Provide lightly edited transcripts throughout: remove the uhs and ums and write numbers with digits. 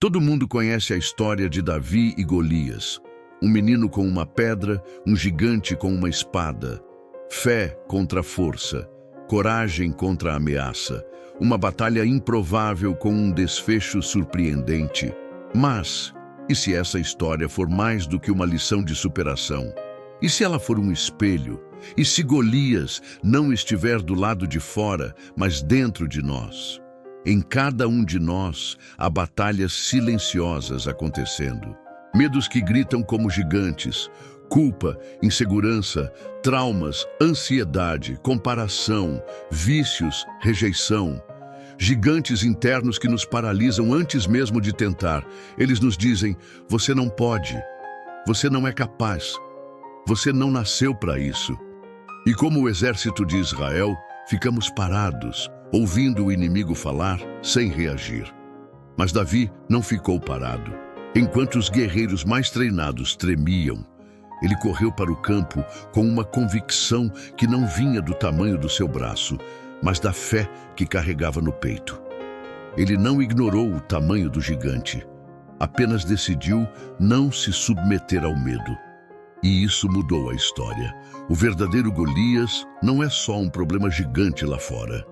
Todo mundo conhece a história de Davi e Golias. Um menino com uma pedra, um gigante com uma espada. Fé contra força, coragem contra a ameaça. Uma batalha improvável com um desfecho surpreendente. Mas, e se essa história for mais do que uma lição de superação? E se ela for um espelho? E se Golias não estiver do lado de fora, mas dentro de nós? Em cada um de nós, há batalhas silenciosas acontecendo. Medos que gritam como gigantes, culpa, insegurança, traumas, ansiedade, comparação, vícios, rejeição. Gigantes internos que nos paralisam antes mesmo de tentar. Eles nos dizem, você não pode, você não é capaz, você não nasceu para isso. E como o exército de Israel, ficamos parados, ouvindo o inimigo falar, sem reagir. Mas Davi não ficou parado. Enquanto os guerreiros mais treinados tremiam, ele correu para o campo com uma convicção que não vinha do tamanho do seu braço, mas da fé que carregava no peito. Ele não ignorou o tamanho do gigante, apenas decidiu não se submeter ao medo. E isso mudou a história. O verdadeiro Golias não é só um problema gigante lá fora.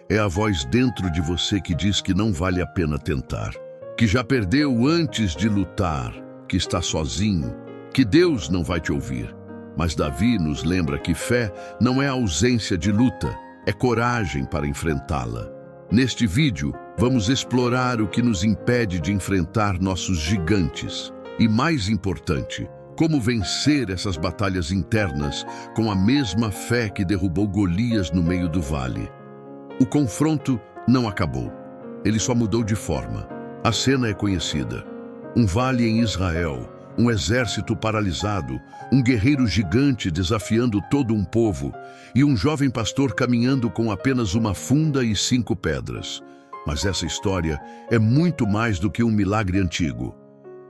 É a voz dentro de você que diz que não vale a pena tentar, que já perdeu antes de lutar, que está sozinho, que Deus não vai te ouvir. Mas Davi nos lembra que fé não é ausência de luta, é coragem para enfrentá-la. Neste vídeo, vamos explorar o que nos impede de enfrentar nossos gigantes. E mais importante, como vencer essas batalhas internas com a mesma fé que derrubou Golias no meio do vale. O confronto não acabou. Ele só mudou de forma. A cena é conhecida. Um vale em Israel, um exército paralisado, um guerreiro gigante desafiando todo um povo e um jovem pastor caminhando com apenas uma funda e 5 pedras. Mas essa história é muito mais do que um milagre antigo.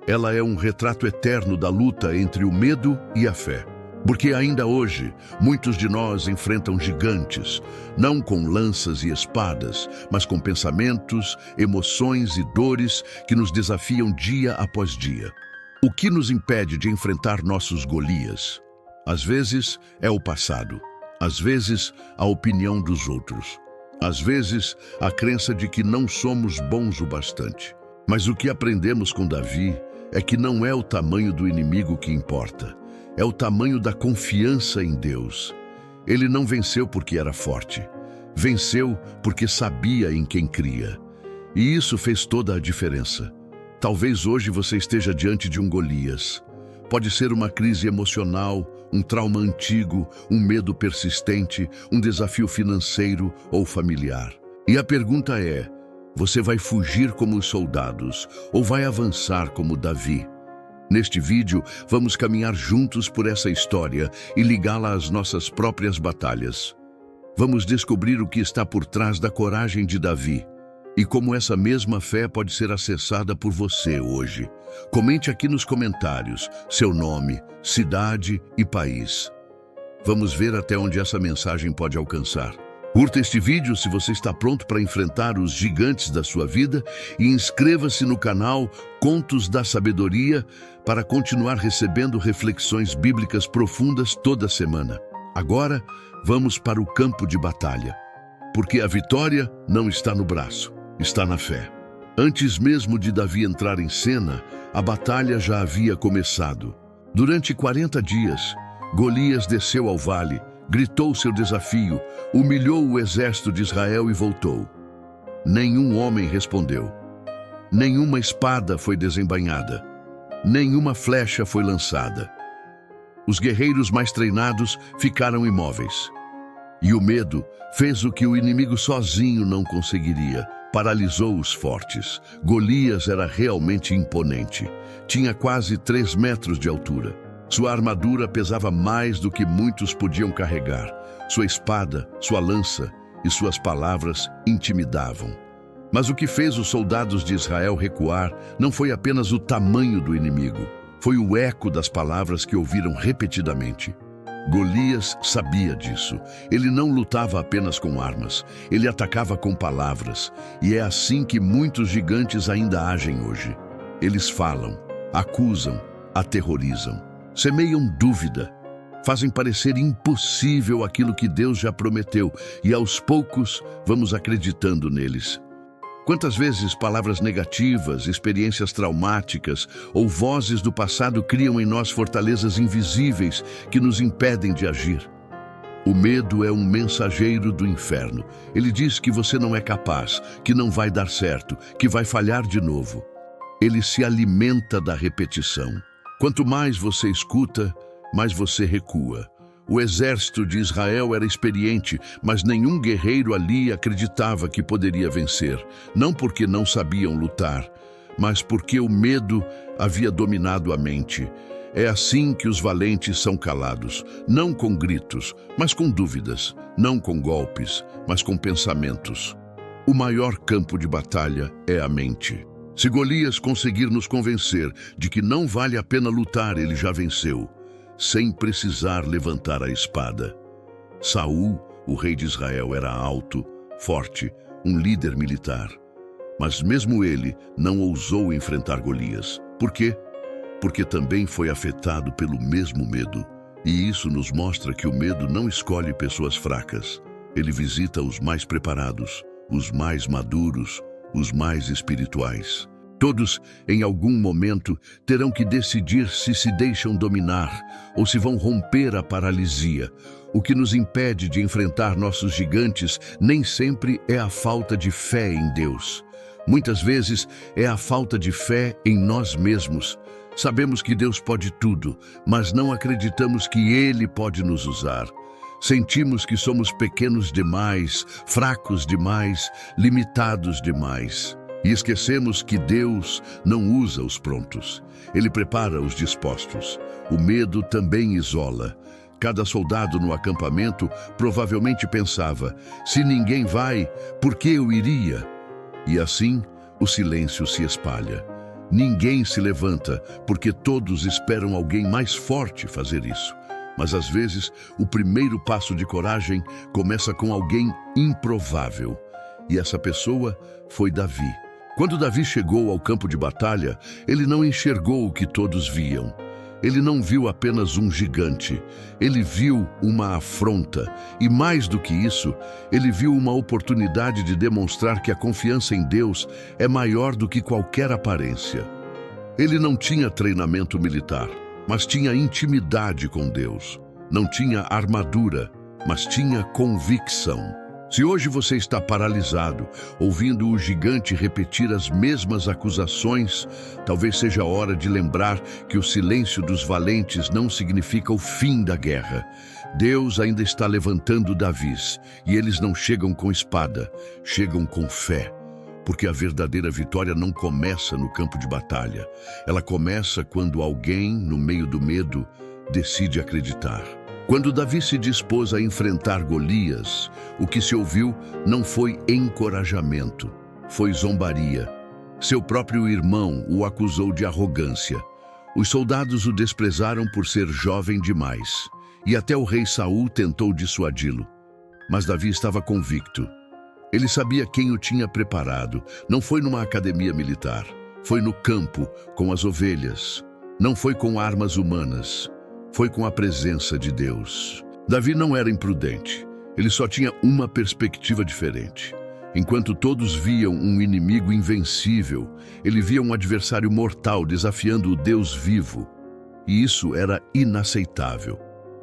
Ela é um retrato eterno da luta entre o medo e a fé. Porque ainda hoje, muitos de nós enfrentam gigantes, não com lanças e espadas, mas com pensamentos, emoções e dores que nos desafiam dia após dia. O que nos impede de enfrentar nossos Golias? Às vezes é o passado, às vezes a opinião dos outros, às vezes a crença de que não somos bons o bastante. Mas o que aprendemos com Davi é que não é o tamanho do inimigo que importa, é o tamanho da confiança em Deus. Ele não venceu porque era forte, venceu porque sabia em quem cria. E isso fez toda a diferença. Talvez hoje você esteja diante de um Golias. Pode ser uma crise emocional, um trauma antigo, um medo persistente, um desafio financeiro ou familiar. E a pergunta é, você vai fugir como os soldados ou vai avançar como Davi? Neste vídeo, vamos caminhar juntos por essa história e ligá-la às nossas próprias batalhas. Vamos descobrir o que está por trás da coragem de Davi e como essa mesma fé pode ser acessada por você hoje. Comente aqui nos comentários seu nome, cidade e país. Vamos ver até onde essa mensagem pode alcançar. Curta este vídeo se você está pronto para enfrentar os gigantes da sua vida e inscreva-se no canal Contos da Sabedoria para continuar recebendo reflexões bíblicas profundas toda semana. Agora, vamos para o campo de batalha, porque a vitória não está no braço, está na fé. Antes mesmo de Davi entrar em cena, a batalha já havia começado. Durante 40 dias, Golias desceu ao vale, gritou seu desafio, humilhou o exército de Israel e voltou. Nenhum homem respondeu. Nenhuma espada foi desembainhada. Nenhuma flecha foi lançada. Os guerreiros mais treinados ficaram imóveis. E o medo fez o que o inimigo sozinho não conseguiria. Paralisou os fortes. Golias era realmente imponente. Tinha quase 3 metros de altura. Sua armadura pesava mais do que muitos podiam carregar. Sua espada, sua lança e suas palavras intimidavam. Mas o que fez os soldados de Israel recuar não foi apenas o tamanho do inimigo, foi o eco das palavras que ouviram repetidamente. Golias sabia disso. Ele não lutava apenas com armas, ele atacava com palavras. E é assim que muitos gigantes ainda agem hoje. Eles falam, acusam, aterrorizam, semeiam dúvida, fazem parecer impossível aquilo que Deus já prometeu e aos poucos vamos acreditando neles. Quantas vezes palavras negativas, experiências traumáticas ou vozes do passado criam em nós fortalezas invisíveis que nos impedem de agir? O medo é um mensageiro do inferno. Ele diz que você não é capaz, que não vai dar certo, que vai falhar de novo. Ele se alimenta da repetição. Quanto mais você escuta, mais você recua. O exército de Israel era experiente, mas nenhum guerreiro ali acreditava que poderia vencer. Não porque não sabiam lutar, mas porque o medo havia dominado a mente. É assim que os valentes são calados, não com gritos, mas com dúvidas, não com golpes, mas com pensamentos. O maior campo de batalha é a mente. Se Golias conseguir nos convencer de que não vale a pena lutar, ele já venceu, sem precisar levantar a espada. Saul, o rei de Israel, era alto, forte, um líder militar. Mas mesmo ele não ousou enfrentar Golias. Por quê? Porque também foi afetado pelo mesmo medo. E isso nos mostra que o medo não escolhe pessoas fracas. Ele visita os mais preparados, os mais maduros, os mais espirituais. Todos, em algum momento, terão que decidir se deixam dominar ou se vão romper a paralisia. O que nos impede de enfrentar nossos gigantes nem sempre é a falta de fé em Deus. Muitas vezes é a falta de fé em nós mesmos. Sabemos que Deus pode tudo, mas não acreditamos que Ele pode nos usar. Sentimos que somos pequenos demais, fracos demais, limitados demais. E esquecemos que Deus não usa os prontos. Ele prepara os dispostos. O medo também isola. Cada soldado no acampamento provavelmente pensava, se ninguém vai, por que eu iria? E assim, o silêncio se espalha. Ninguém se levanta, porque todos esperam alguém mais forte fazer isso. Mas às vezes, o primeiro passo de coragem começa com alguém improvável. E essa pessoa foi Davi. Quando Davi chegou ao campo de batalha, ele não enxergou o que todos viam. Ele não viu apenas um gigante, ele viu uma afronta. E mais do que isso, ele viu uma oportunidade de demonstrar que a confiança em Deus é maior do que qualquer aparência. Ele não tinha treinamento militar, mas tinha intimidade com Deus. Não tinha armadura, mas tinha convicção. Se hoje você está paralisado, ouvindo o gigante repetir as mesmas acusações, talvez seja a hora de lembrar que o silêncio dos valentes não significa o fim da guerra. Deus ainda está levantando Davis, e eles não chegam com espada, chegam com fé. Porque a verdadeira vitória não começa no campo de batalha. Ela começa quando alguém, no meio do medo, decide acreditar. Quando Davi se dispôs a enfrentar Golias, o que se ouviu não foi encorajamento, foi zombaria. Seu próprio irmão o acusou de arrogância. Os soldados o desprezaram por ser jovem demais, e até o rei Saul tentou dissuadi-lo. Mas Davi estava convicto. Ele sabia quem o tinha preparado. Não foi numa academia militar, foi no campo, com as ovelhas. Não foi com armas humanas. Foi com a presença de Deus. Davi não era imprudente. Ele só tinha uma perspectiva diferente. Enquanto todos viam um inimigo invencível, ele via um adversário mortal desafiando o Deus vivo. E isso era inaceitável.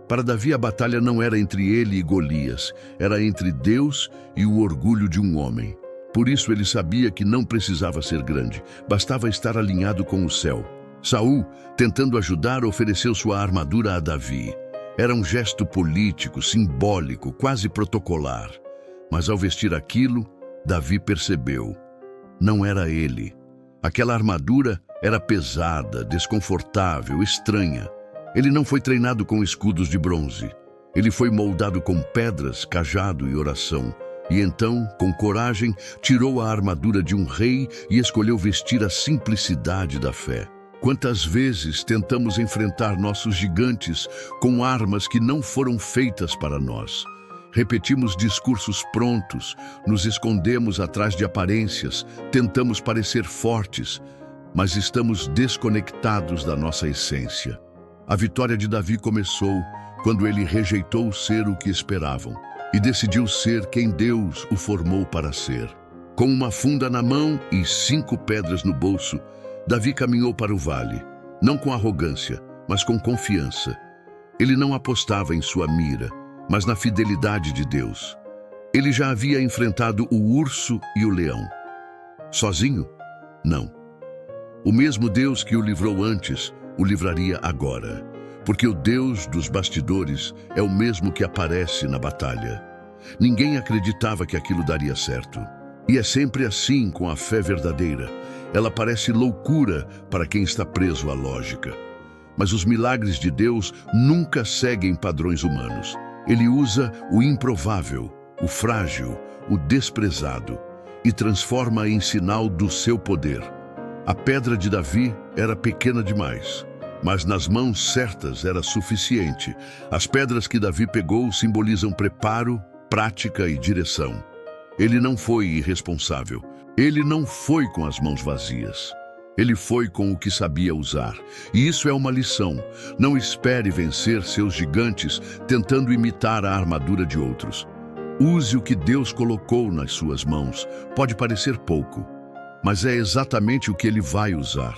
Para Davi, a batalha não era entre ele e Golias, era entre Deus e o orgulho de um homem. Por isso ele sabia que não precisava ser grande, bastava estar alinhado com o céu. Saul, tentando ajudar, ofereceu sua armadura a Davi. Era um gesto político, simbólico, quase protocolar. Mas ao vestir aquilo, Davi percebeu. Não era ele. Aquela armadura era pesada, desconfortável, estranha. Ele não foi treinado com escudos de bronze. Ele foi moldado com pedras, cajado e oração. E então, com coragem, tirou a armadura de um rei e escolheu vestir a simplicidade da fé. Quantas vezes tentamos enfrentar nossos gigantes com armas que não foram feitas para nós? Repetimos discursos prontos, nos escondemos atrás de aparências, tentamos parecer fortes, mas estamos desconectados da nossa essência. A vitória de Davi começou quando ele rejeitou ser o que esperavam e decidiu ser quem Deus o formou para ser. Com uma funda na mão e 5 pedras no bolso, Davi caminhou para o vale, não com arrogância, mas com confiança. Ele não apostava em sua mira, mas na fidelidade de Deus. Ele já havia enfrentado o urso e o leão. Sozinho? Não. O mesmo Deus que o livrou antes, o livraria agora, porque o Deus dos bastidores é o mesmo que aparece na batalha. Ninguém acreditava que aquilo daria certo. E é sempre assim com a fé verdadeira. Ela parece loucura para quem está preso à lógica. Mas os milagres de Deus nunca seguem padrões humanos. Ele usa o improvável, o frágil, o desprezado e transforma em sinal do seu poder. A pedra de Davi era pequena demais, mas nas mãos certas era suficiente. As pedras que Davi pegou simbolizam preparo, prática e direção. Ele não foi irresponsável. Ele não foi com as mãos vazias. Ele foi com o que sabia usar. E isso é uma lição. Não espere vencer seus gigantes tentando imitar a armadura de outros. Use o que Deus colocou nas suas mãos. Pode parecer pouco, mas é exatamente o que ele vai usar.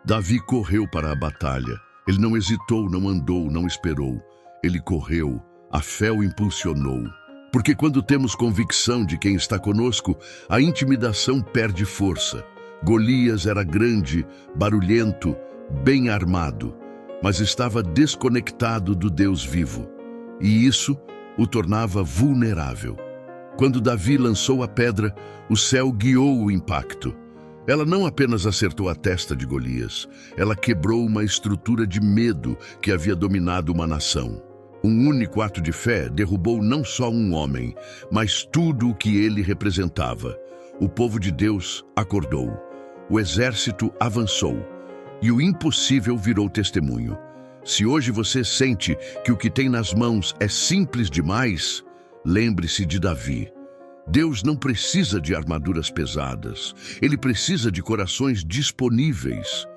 Davi correu para a batalha. Ele não hesitou, não andou, não esperou. Ele correu. A fé o impulsionou. Porque quando temos convicção de quem está conosco, a intimidação perde força. Golias era grande, barulhento, bem armado, mas estava desconectado do Deus vivo. E isso o tornava vulnerável. Quando Davi lançou a pedra, o céu guiou o impacto. Ela não apenas acertou a testa de Golias, ela quebrou uma estrutura de medo que havia dominado uma nação. Um único ato de fé derrubou não só um homem, mas tudo o que ele representava. O povo de Deus acordou. O exército avançou. E o impossível virou testemunho. Se hoje você sente que o que tem nas mãos é simples demais, lembre-se de Davi. Deus não precisa de armaduras pesadas. Ele precisa de corações disponíveis.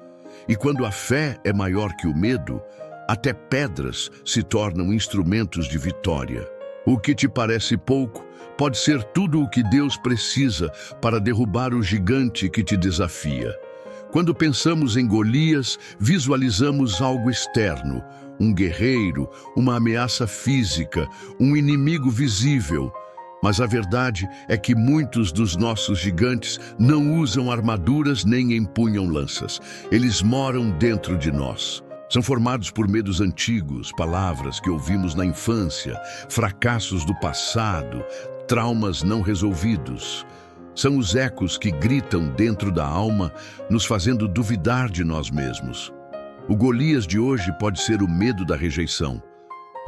E quando a fé é maior que o medo, até pedras se tornam instrumentos de vitória. O que te parece pouco pode ser tudo o que Deus precisa para derrubar o gigante que te desafia. Quando pensamos em Golias, visualizamos algo externo, um guerreiro, uma ameaça física, um inimigo visível. Mas a verdade é que muitos dos nossos gigantes não usam armaduras nem empunham lanças. Eles moram dentro de nós. São formados por medos antigos, palavras que ouvimos na infância, fracassos do passado, traumas não resolvidos. São os ecos que gritam dentro da alma, nos fazendo duvidar de nós mesmos. O Golias de hoje pode ser o medo da rejeição,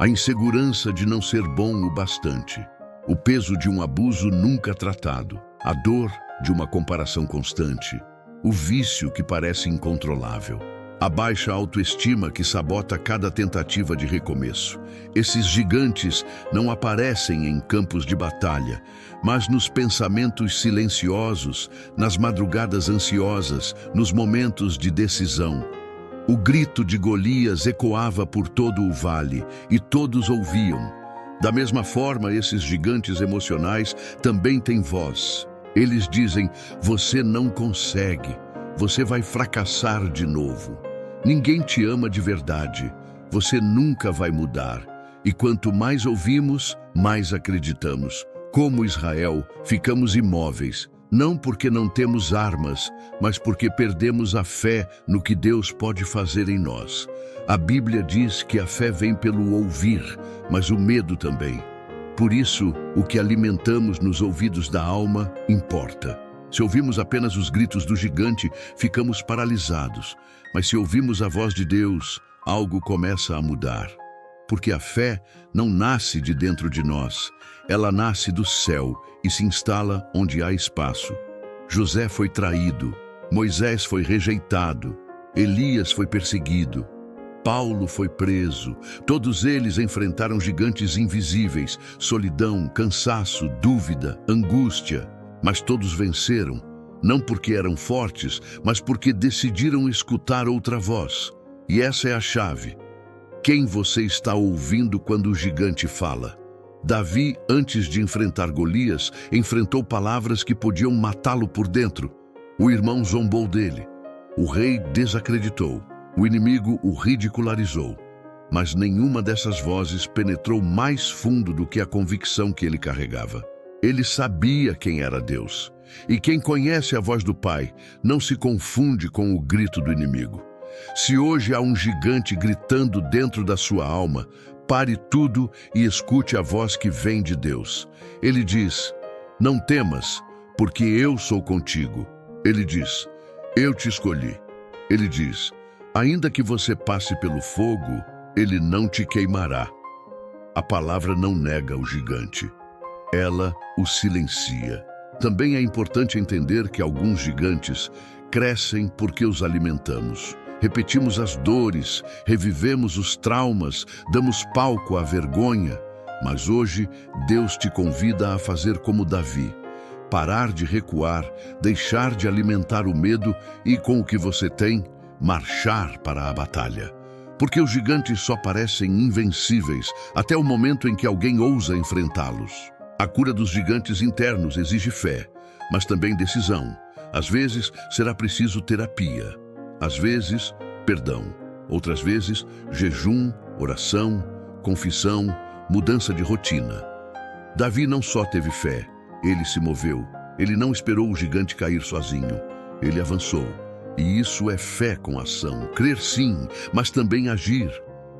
a insegurança de não ser bom o bastante, o peso de um abuso nunca tratado, a dor de uma comparação constante, o vício que parece incontrolável. A baixa autoestima que sabota cada tentativa de recomeço. Esses gigantes não aparecem em campos de batalha, mas nos pensamentos silenciosos, nas madrugadas ansiosas, nos momentos de decisão. O grito de Golias ecoava por todo o vale e todos ouviam. Da mesma forma, esses gigantes emocionais também têm voz. Eles dizem: você não consegue, você vai fracassar de novo. Ninguém te ama de verdade, você nunca vai mudar. E quanto mais ouvimos, mais acreditamos. Como Israel, ficamos imóveis, não porque não temos armas, mas porque perdemos a fé no que Deus pode fazer em nós. A Bíblia diz que a fé vem pelo ouvir, mas o medo também. Por isso, o que alimentamos nos ouvidos da alma importa. Se ouvimos apenas os gritos do gigante, ficamos paralisados. Mas se ouvimos a voz de Deus, algo começa a mudar. Porque a fé não nasce de dentro de nós, ela nasce do céu e se instala onde há espaço. José foi traído, Moisés foi rejeitado, Elias foi perseguido, Paulo foi preso. Todos eles enfrentaram gigantes invisíveis, solidão, cansaço, dúvida, angústia. Mas todos venceram, Não porque eram fortes, mas porque decidiram escutar outra voz. E essa é a chave. Quem você está ouvindo quando o gigante fala? Davi, antes de enfrentar Golias, enfrentou palavras que podiam matá-lo por dentro. O irmão zombou dele. O rei desacreditou. O inimigo o ridicularizou. Mas nenhuma dessas vozes penetrou mais fundo do que a convicção que ele carregava. Ele sabia quem era Deus. E quem conhece a voz do Pai não se confunde com o grito do inimigo. Se hoje há um gigante gritando dentro da sua alma, pare tudo e escute a voz que vem de Deus. Ele diz: não temas, porque eu sou contigo. Ele diz: eu te escolhi. Ele diz: ainda que você passe pelo fogo, ele não te queimará. A palavra não nega o gigante. Ela o silencia. Também é importante entender que alguns gigantes crescem porque os alimentamos. Repetimos as dores, revivemos os traumas, damos palco à vergonha. Mas hoje, Deus te convida a fazer como Davi. Parar de recuar, deixar de alimentar o medo e, com o que você tem, marchar para a batalha. Porque os gigantes só parecem invencíveis até o momento em que alguém ousa enfrentá-los. A cura dos gigantes internos exige fé, mas também decisão. Às vezes, será preciso terapia. Às vezes, perdão. Outras vezes, jejum, oração, confissão, mudança de rotina. Davi não só teve fé, ele se moveu. Ele não esperou o gigante cair sozinho. Ele avançou. E isso é fé com ação. Crer sim, mas também agir.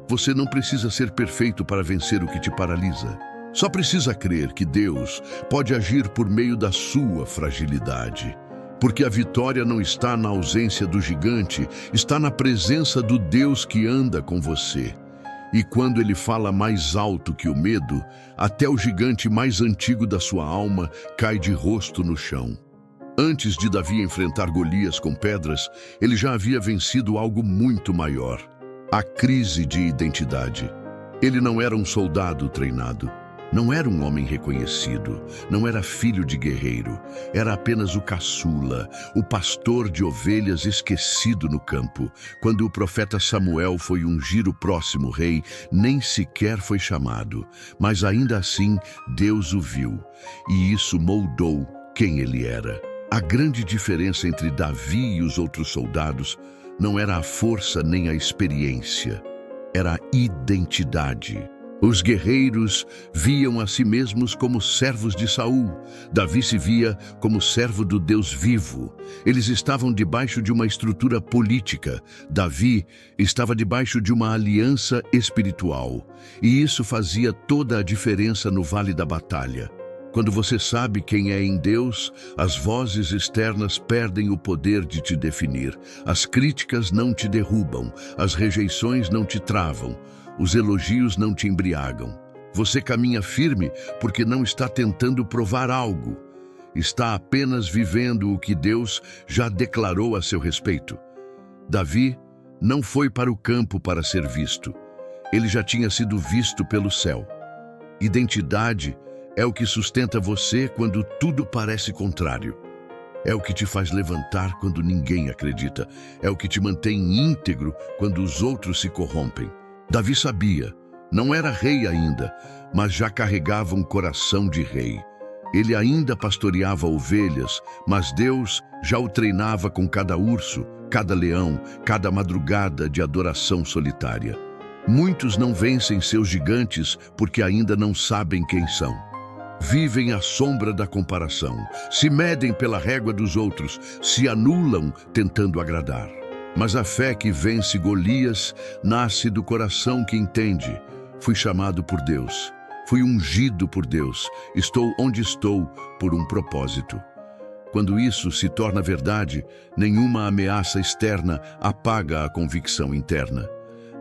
Você não precisa ser perfeito para vencer o que te paralisa. Só precisa crer que Deus pode agir por meio da sua fragilidade. Porque a vitória não está na ausência do gigante, está na presença do Deus que anda com você. E quando ele fala mais alto que o medo, até o gigante mais antigo da sua alma cai de rosto no chão. Antes de Davi enfrentar Golias com pedras, ele já havia vencido algo muito maior: a crise de identidade. Ele não era um soldado treinado. Não era um homem reconhecido, não era filho de guerreiro, era apenas o caçula, o pastor de ovelhas esquecido no campo. Quando o profeta Samuel foi ungir o próximo rei, nem sequer foi chamado, mas ainda assim Deus o viu, e isso moldou quem ele era. A grande diferença entre Davi e os outros soldados não era a força nem a experiência, era a identidade. Os guerreiros viam a si mesmos como servos de Saul. Davi se via como servo do Deus vivo. Eles estavam debaixo de uma estrutura política. Davi estava debaixo de uma aliança espiritual. E isso fazia toda a diferença no vale da batalha. Quando você sabe quem é em Deus, as vozes externas perdem o poder de te definir. As críticas não te derrubam, as rejeições não te travam. Os elogios não te embriagam. Você caminha firme porque não está tentando provar algo. Está apenas vivendo o que Deus já declarou a seu respeito. Davi não foi para o campo para ser visto. Ele já tinha sido visto pelo céu. Identidade é o que sustenta você quando tudo parece contrário. É o que te faz levantar quando ninguém acredita. É o que te mantém íntegro quando os outros se corrompem. Davi sabia, não era rei ainda, mas já carregava um coração de rei. Ele ainda pastoreava ovelhas, mas Deus já o treinava com cada urso, cada leão, cada madrugada de adoração solitária. Muitos não vencem seus gigantes porque ainda não sabem quem são. Vivem à sombra da comparação, se medem pela régua dos outros, se anulam tentando agradar. Mas a fé que vence Golias nasce do coração que entende. Fui chamado por Deus, fui ungido por Deus, estou onde estou por um propósito. Quando isso se torna verdade, nenhuma ameaça externa apaga a convicção interna.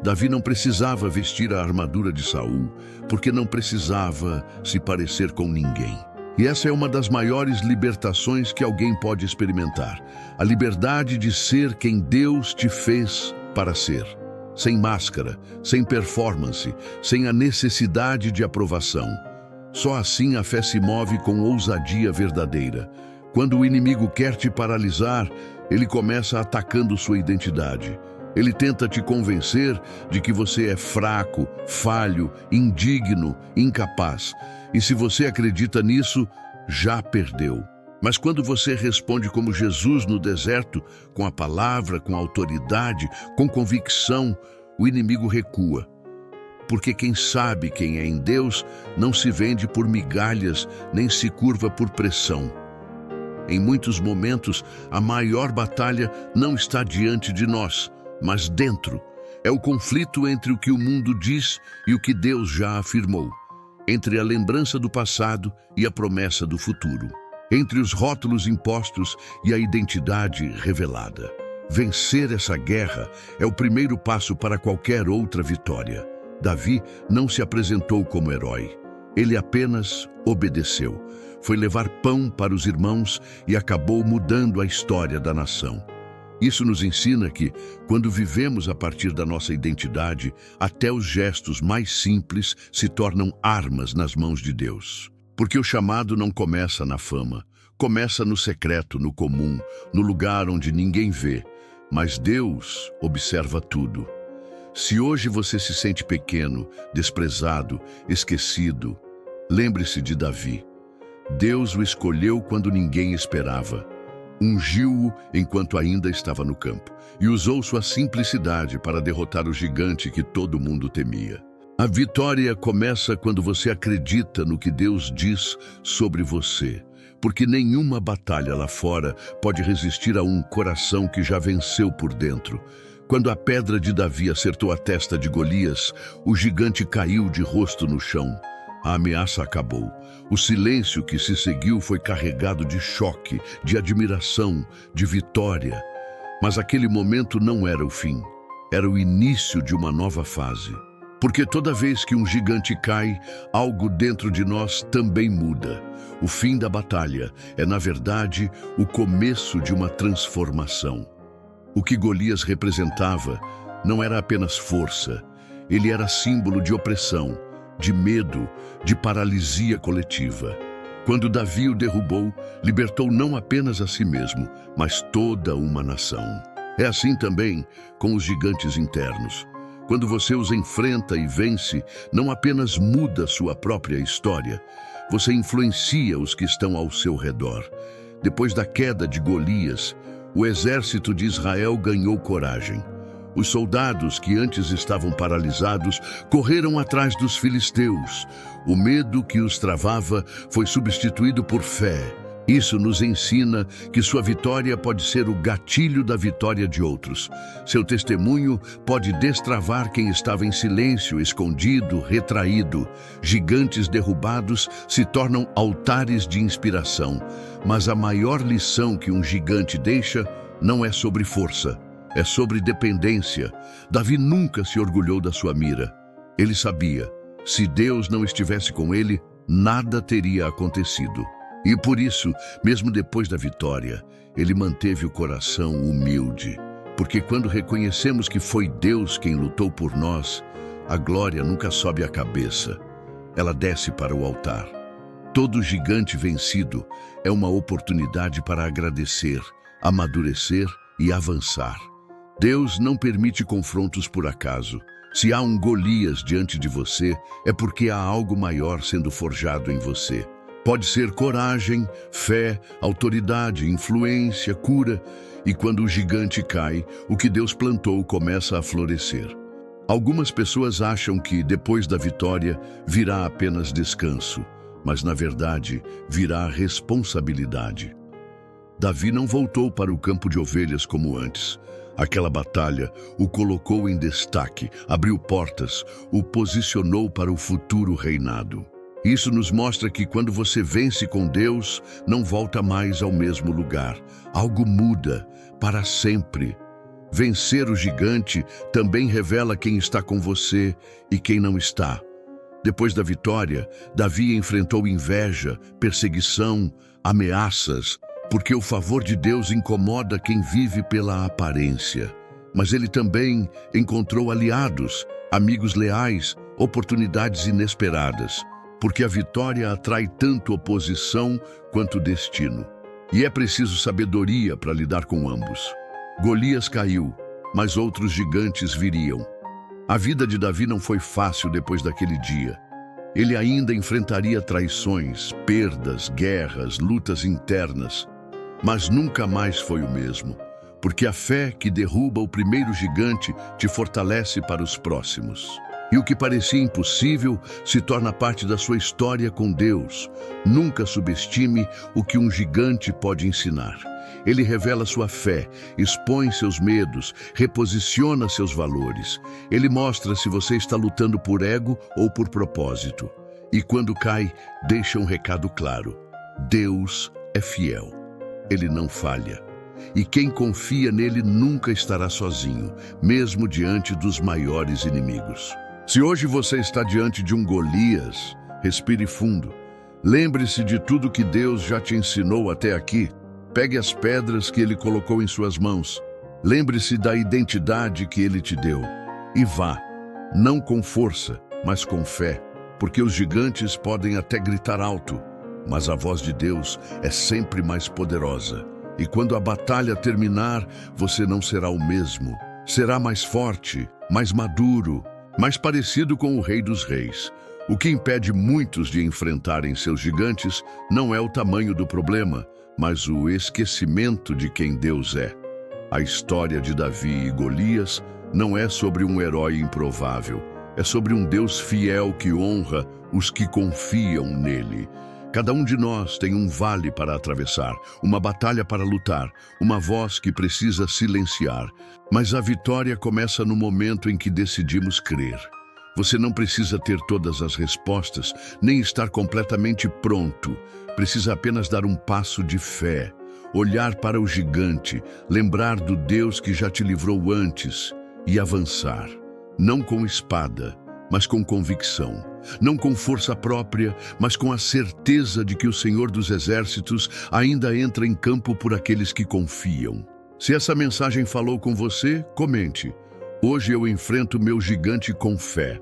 Davi não precisava vestir a armadura de Saul, porque não precisava se parecer com ninguém. E essa é uma das maiores libertações que alguém pode experimentar. A liberdade de ser quem Deus te fez para ser. Sem máscara, sem performance, sem a necessidade de aprovação. Só assim a fé se move com ousadia verdadeira. Quando o inimigo quer te paralisar, ele começa atacando sua identidade. Ele tenta te convencer de que você é fraco, falho, indigno, incapaz. E se você acredita nisso, já perdeu. Mas quando você responde como Jesus no deserto, com a palavra, com autoridade, com convicção, o inimigo recua. Porque quem sabe quem é em Deus não se vende por migalhas, nem se curva por pressão. Em muitos momentos, a maior batalha não está diante de nós, mas dentro. É o conflito entre o que o mundo diz e o que Deus já afirmou. Entre a lembrança do passado e a promessa do futuro. Entre os rótulos impostos e a identidade revelada. Vencer essa guerra é o primeiro passo para qualquer outra vitória. Davi não se apresentou como herói. Ele apenas obedeceu. Foi levar pão para os irmãos e acabou mudando a história da nação. Isso nos ensina que, quando vivemos a partir da nossa identidade, até os gestos mais simples se tornam armas nas mãos de Deus. Porque o chamado não começa na fama, começa no secreto, no comum, no lugar onde ninguém vê. Mas Deus observa tudo. Se hoje você se sente pequeno, desprezado, esquecido, lembre-se de Davi. Deus o escolheu quando ninguém esperava. Ungiu-o enquanto ainda estava no campo e usou sua simplicidade para derrotar o gigante que todo mundo temia. A vitória começa quando você acredita no que Deus diz sobre você, porque nenhuma batalha lá fora pode resistir a um coração que já venceu por dentro. Quando a pedra de Davi acertou a testa de Golias, o gigante caiu de rosto no chão. A ameaça acabou. O silêncio que se seguiu foi carregado de choque, de admiração, de vitória. Mas aquele momento não era o fim. Era o início de uma nova fase. Porque toda vez que um gigante cai, algo dentro de nós também muda. O fim da batalha é, na verdade, o começo de uma transformação. O que Golias representava não era apenas força. Ele era símbolo de opressão, de medo, de paralisia coletiva. Quando Davi o derrubou, libertou não apenas a si mesmo, mas toda uma nação. É assim também com os gigantes internos. Quando você os enfrenta e vence, não apenas muda sua própria história, você influencia os que estão ao seu redor. Depois da queda de Golias, o exército de Israel ganhou coragem. Os soldados que antes estavam paralisados correram atrás dos filisteus. O medo que os travava foi substituído por fé. Isso nos ensina que sua vitória pode ser o gatilho da vitória de outros. Seu testemunho pode destravar quem estava em silêncio, escondido, retraído. Gigantes derrubados se tornam altares de inspiração. Mas a maior lição que um gigante deixa não é sobre força. É sobre dependência. Davi nunca se orgulhou da sua mira. Ele sabia, se Deus não estivesse com ele, nada teria acontecido. E por isso, mesmo depois da vitória, ele manteve o coração humilde. Porque quando reconhecemos que foi Deus quem lutou por nós, a glória nunca sobe à cabeça. Ela desce para o altar. Todo gigante vencido é uma oportunidade para agradecer, amadurecer e avançar. Deus não permite confrontos por acaso. Se há um Golias diante de você, é porque há algo maior sendo forjado em você. Pode ser coragem, fé, autoridade, influência, cura. E quando o gigante cai, o que Deus plantou começa a florescer. Algumas pessoas acham que depois da vitória virá apenas descanso, mas na verdade virá responsabilidade. Davi não voltou para o campo de ovelhas como antes. Aquela batalha o colocou em destaque, abriu portas, o posicionou para o futuro reinado. Isso nos mostra que quando você vence com Deus, não volta mais ao mesmo lugar. Algo muda para sempre. Vencer o gigante também revela quem está com você e quem não está. Depois da vitória, Davi enfrentou inveja, perseguição, ameaças, porque o favor de Deus incomoda quem vive pela aparência. Mas ele também encontrou aliados, amigos leais, oportunidades inesperadas, porque a vitória atrai tanto oposição quanto destino. E é preciso sabedoria para lidar com ambos. Golias caiu, mas outros gigantes viriam. A vida de Davi não foi fácil depois daquele dia. Ele ainda enfrentaria traições, perdas, guerras, lutas internas. Mas nunca mais foi o mesmo, porque a fé que derruba o primeiro gigante te fortalece para os próximos. E o que parecia impossível se torna parte da sua história com Deus. Nunca subestime o que um gigante pode ensinar. Ele revela sua fé, expõe seus medos, reposiciona seus valores. Ele mostra se você está lutando por ego ou por propósito. E quando cai, deixa um recado claro: Deus é fiel. Ele não falha. E quem confia nele nunca estará sozinho, mesmo diante dos maiores inimigos. Se hoje você está diante de um Golias, respire fundo. Lembre-se de tudo que Deus já te ensinou até aqui. Pegue as pedras que Ele colocou em suas mãos. Lembre-se da identidade que Ele te deu. E vá, não com força, mas com fé, porque os gigantes podem até gritar alto, mas a voz de Deus é sempre mais poderosa. E quando a batalha terminar, você não será o mesmo. Será mais forte, mais maduro, mais parecido com o Rei dos Reis. O que impede muitos de enfrentarem seus gigantes não é o tamanho do problema, mas o esquecimento de quem Deus é. A história de Davi e Golias não é sobre um herói improvável, é sobre um Deus fiel que honra os que confiam nele. Cada um de nós tem um vale para atravessar, uma batalha para lutar, uma voz que precisa silenciar. Mas a vitória começa no momento em que decidimos crer. Você não precisa ter todas as respostas, nem estar completamente pronto. Precisa apenas dar um passo de fé, olhar para o gigante, lembrar do Deus que já te livrou antes e avançar. Não com espada, mas com convicção. Não com força própria, mas com a certeza de que o Senhor dos Exércitos ainda entra em campo por aqueles que confiam. Se essa mensagem falou com você, comente. Hoje eu enfrento meu gigante com fé.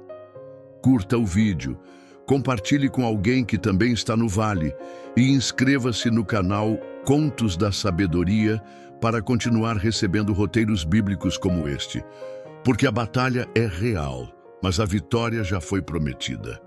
Curta o vídeo, compartilhe com alguém que também está no vale e inscreva-se no canal Contos da Sabedoria para continuar recebendo roteiros bíblicos como este. Porque a batalha é real, mas a vitória já foi prometida.